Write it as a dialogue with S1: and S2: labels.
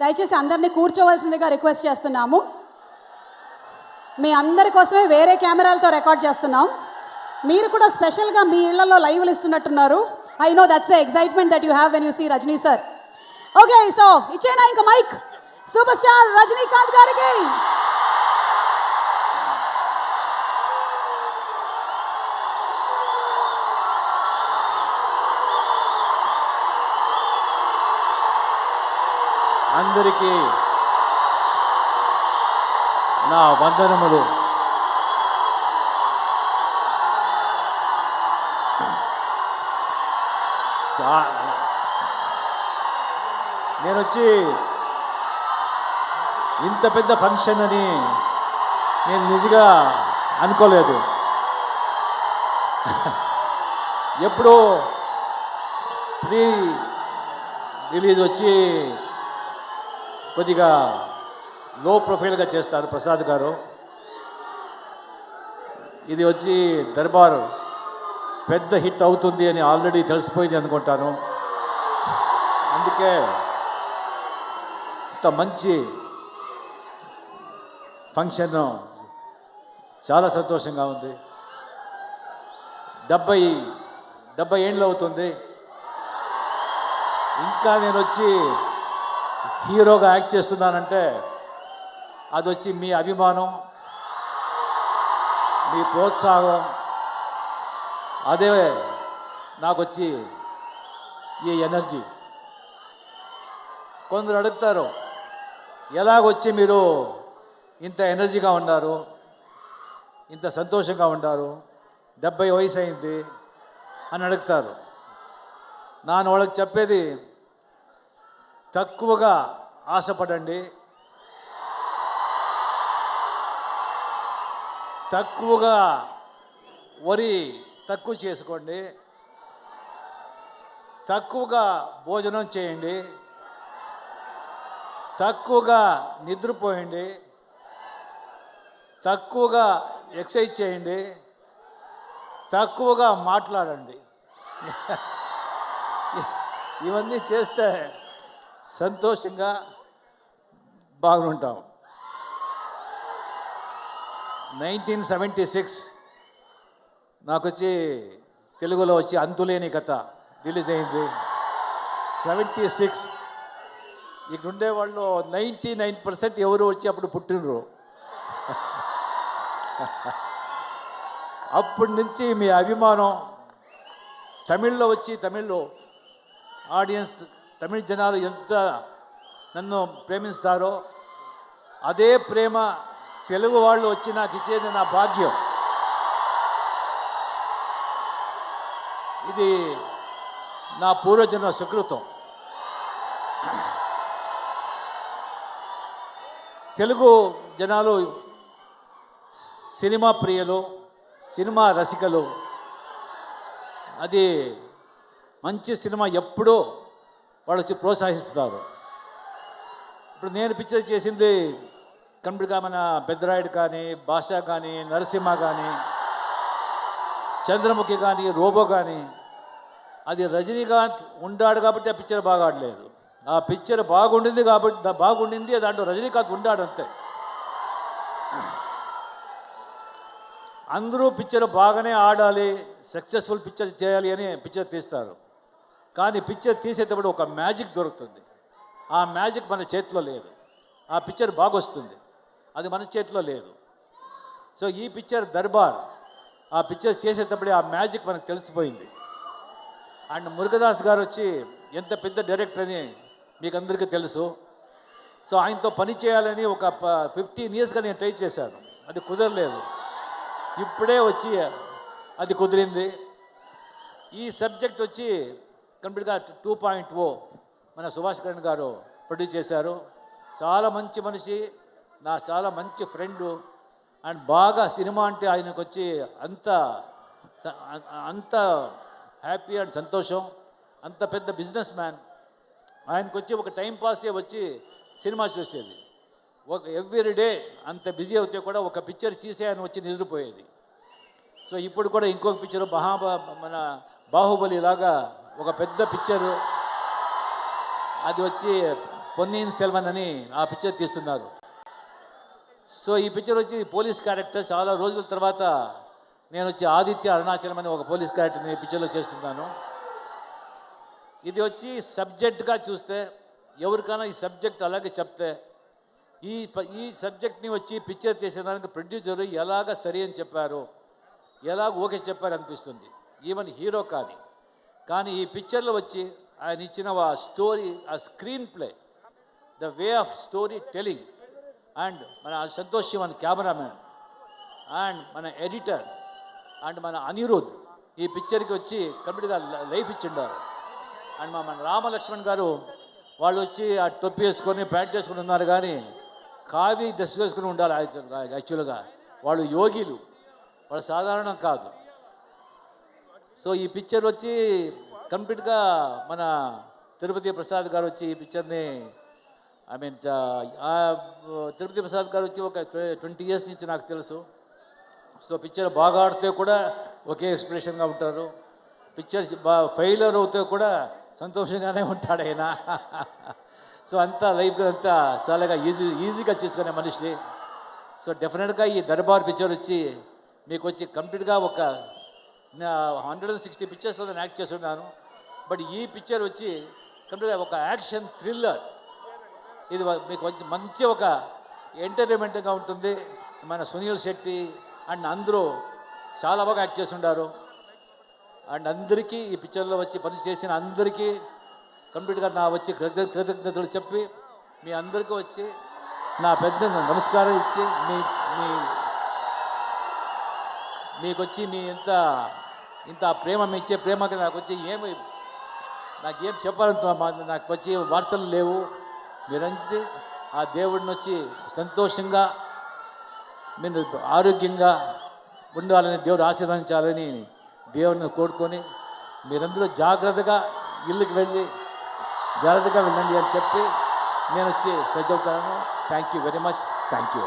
S1: దయచేసి అందరినీ కూర్చోవలసిందిగా రిక్వెస్ట్ చేస్తున్నాము. మీ అందరి కోసమే వేరే కెమెరాలతో రికార్డ్ చేస్తున్నాం. మీరు కూడా స్పెషల్గా మీ ఇళ్లలో లైవ్లు ఇస్తున్నట్టున్నారు. I know that's the excitement that you have when you see Rajini sir. Okay, so ఇచ్చేనా ఇంకా మైక్ సూపర్ స్టార్ రజనీకాంత్ గారికి.
S2: అందరికీ నా వందనములు. నేను వచ్చి ఇంత పెద్ద ఫంక్షన్ అని నేను నిజంగా అనుకోలేదు. ఎప్పుడో ప్రీ రిలీజ్ వచ్చి కొద్దిగా లో ప్రొఫైల్గా చేస్తారు ప్రసాద్ గారు. ఇది వచ్చి దర్బార్ పెద్ద హిట్ అవుతుంది అని ఆల్రెడీ తెలిసిపోయింది అనుకుంటాను. అందుకే ఇంత మంచి ఫంక్షన్ చాలా సంతోషంగా ఉంది. 70 ఏళ్ళు అవుతుంది. ఇంకా నేను వచ్చి హీరోగా యాక్ట్ చేస్తున్నానంటే అది వచ్చి మీ అభిమానం, మీ ప్రోత్సాహం, అదే నాకు వచ్చి ఈ ఎనర్జీ. కొందరు అడుగుతారు, ఎలాగొచ్చి మీరు ఇంత ఎనర్జీగా ఉన్నారు, ఇంత సంతోషంగా ఉన్నారు, 70 వయసు అయింది అని అడుగుతారు. నేను వాళ్ళకి చెప్పేది, తక్కువగా ఆశపడండి, తక్కువగా వరి తక్కువ చేసుకోండి, తక్కువగా భోజనం చేయండి, తక్కువగా నిద్రపోయండి, తక్కువగా ఎక్సర్సైజ్ చేయండి, తక్కువగా మాట్లాడండి. ఇవన్నీ చేస్తే సంతోషంగా బాగుంటాం. 1976 నాకు వచ్చి తెలుగులో వచ్చి అంతులేని కథ రిలీజ్ అయింది. 76 ఇక్కడ ఉండేవాళ్ళు 99% ఎవరు వచ్చి అప్పుడు పుట్టినరు. అప్పటి నుంచి మీ అభిమానం, తమిళ్లో వచ్చి తమిళ్లో ఆడియన్స్, తమిళ జనాలు ఎంత నన్ను ప్రేమిస్తారో అదే ప్రేమ తెలుగు వాళ్ళు వచ్చి నాకు ఇచ్చేది నా భాగ్యం. ఇది నా పూర్వజన్మ సుకృతం. తెలుగు జనాలు సినిమా ప్రియులు, సినిమా రసికలు. అది మంచి సినిమా ఎప్పుడూ వాళ్ళు వచ్చి ప్రోత్సహిస్తారు. ఇప్పుడు నేను పిక్చర్ చేసింది కంప్లీట్గా మన పెద్దరాయుడు కానీ, భాషా కానీ, నరసింహ కానీ, చంద్రముఖి కానీ, రోబో కానీ, అది రజనీకాంత్ ఉండాడు కాబట్టి ఆ పిక్చర్ బాగా ఆడలేదు. ఆ పిక్చర్ బాగుండింది కాబట్టి బాగుండింది, దాంట్లో రజనీకాంత్ ఉండాడు అంతే. అందరూ పిక్చర్ బాగానే ఆడాలి, సక్సెస్ఫుల్ పిక్చర్ చేయాలి అని పిక్చర్ తీస్తారు. కానీ పిక్చర్ తీసేటప్పుడు ఒక మ్యాజిక్ దొరుకుతుంది. ఆ మ్యాజిక్ మన చేతిలో లేదు. ఆ పిక్చర్ బాగొస్తుంది, అది మన చేతిలో లేదు. సో ఈ పిక్చర్ దర్బార్, ఆ పిక్చర్ చేసేటప్పుడే ఆ మ్యాజిక్ మనకు తెలిసిపోయింది. అండ్ మురుగదాస్ గారు వచ్చి ఎంత పెద్ద డైరెక్టర్ అని మీకు అందరికీ తెలుసు. సో ఆయనతో పని చేయాలని ఒక 15 ఇయర్స్గా నేను ట్రై చేశాను, అది కుదరలేదు. ఇప్పుడే వచ్చి అది కుదిరింది. ఈ సబ్జెక్ట్ వచ్చి కంప్లీట్గా 2.0 మన సుభాష్ కరణ్ గారు ప్రొడ్యూస్ చేశారు. చాలా మంచి మనిషి, నా చాలా మంచి ఫ్రెండు. అండ్ బాగా సినిమా అంటే ఆయనకు వచ్చి అంత హ్యాపీ అండ్ సంతోషం. అంత పెద్ద బిజినెస్ మ్యాన్. ఆయనకు వచ్చి ఒక టైంపాసే వచ్చి సినిమా చూసేది. ఒక ఎవ్రీడే అంత బిజీ అవుతే కూడా ఒక పిక్చర్ తీసే ఆయన వచ్చి నిద్రపోయేది. సో ఇప్పుడు కూడా ఇంకొక పిక్చరు మన బాహుబలి లాగా ఒక పెద్ద పిక్చరు, అది వచ్చి పొన్నియిన్ సెల్వన్ అని ఆ పిక్చర్ తీస్తున్నారు. సో ఈ పిక్చర్ వచ్చి పోలీస్ క్యారెక్టర్. చాలా రోజుల తర్వాత నేను వచ్చి ఆదిత్య అరుణాచలం అని ఒక పోలీస్ క్యారెక్టర్ని పిక్చర్లో చేస్తున్నాను. ఇది వచ్చి సబ్జెక్ట్గా చూస్తే ఎవరికైనా ఈ సబ్జెక్ట్ అలాగే చెప్తే ఈ సబ్జెక్ట్ని వచ్చి పిక్చర్ తీసేదానికి ప్రొడ్యూసరు ఎలాగ సరి అని చెప్పారు, ఎలాగ ఓకే చెప్పారు అనిపిస్తుంది. ఈవెన్ హీరో కానీ ఈ పిక్చర్లో వచ్చి ఆయన ఇచ్చిన ఆ స్టోరీ, ఆ screen play, the way of story telling, and మన సంతోష్ శివన్ కెమెరామ్యాన్, అండ్ మన ఎడిటర్, అండ్ మన అనిరుద్ ఈ పిక్చర్కి వచ్చి కంప్లీట్గా లైఫ్ ఇచ్చిండారు. అండ్ మన రామలక్ష్మణ్ గారు వాళ్ళు వచ్చి ఆ టొప్పి వేసుకొని ప్యాంట్ వేసుకొని ఉన్నారు, కానీ కావి డ్రెస్ వేసుకుని ఉండాలి. యాక్చువల్గా వాళ్ళు యోగిలు, వాళ్ళు సాధారణం కాదు. సో ఈ పిక్చర్ వచ్చి కంప్లీట్గా మన తిరుపతి ప్రసాద్ గారు వచ్చి ఈ పిక్చర్ని తిరుపతి ప్రసాద్ గారు వచ్చి ఒక 20 years నుంచి నాకు తెలుసు. సో పిక్చర్ బాగా ఆడితే కూడా ఒకే ఎక్స్ప్రెషన్గా ఉంటారు, పిక్చర్ ఫెయిలర్ అవుతే కూడా సంతోషంగానే ఉంటాడు ఆయన. సో అంతా లైఫ్గా అంతా చాలాగా ఈజీగా చేసుకునే మనిషి. సో డెఫినెట్గా ఈ దర్బార్ పిక్చర్ వచ్చి మీకు వచ్చి కంప్లీట్గా ఒక 160 పిక్చర్స్లో నేను యాక్ట్ చేస్తున్నాను. బట్ ఈ పిక్చర్ వచ్చి కంప్లీట్గా ఒక యాక్షన్ థ్రిల్లర్. ఇది మీకు వచ్చి మంచి ఒక ఎంటర్టైన్మెంట్గా ఉంటుంది. మన సునీల్ శెట్టి అండ్ అందరూ చాలా బాగా యాక్ట్ చేస్తుంటారు. అండ్ అందరికీ ఈ పిక్చర్లో వచ్చి పనిచేసిన అందరికీ కంప్లీట్గా నా వచ్చి కృతజ్ఞతలు చెప్పి మీ అందరికీ వచ్చి నా పెద్ద నమస్కారం ఇచ్చి మీకు వచ్చి మీ ఇంత ప్రేమ మీ ఇచ్చే ప్రేమకి నాకు వచ్చి నాకేం చెప్పాలంటే నాకు వచ్చి వార్తలు లేవు. మీరంతే ఆ దేవుడిని వచ్చి సంతోషంగా మీరు ఆరోగ్యంగా ఉండాలని దేవుడు ఆశీర్వదించాలని దేవుడిని కోరుకొని మీరందరూ జాగ్రత్తగా ఇళ్ళకి వెళ్ళి జాగ్రత్తగా వెళ్ళండి అని చెప్పి నేను వచ్చి సజ్జవుతాను. Thank you very much. Thank you.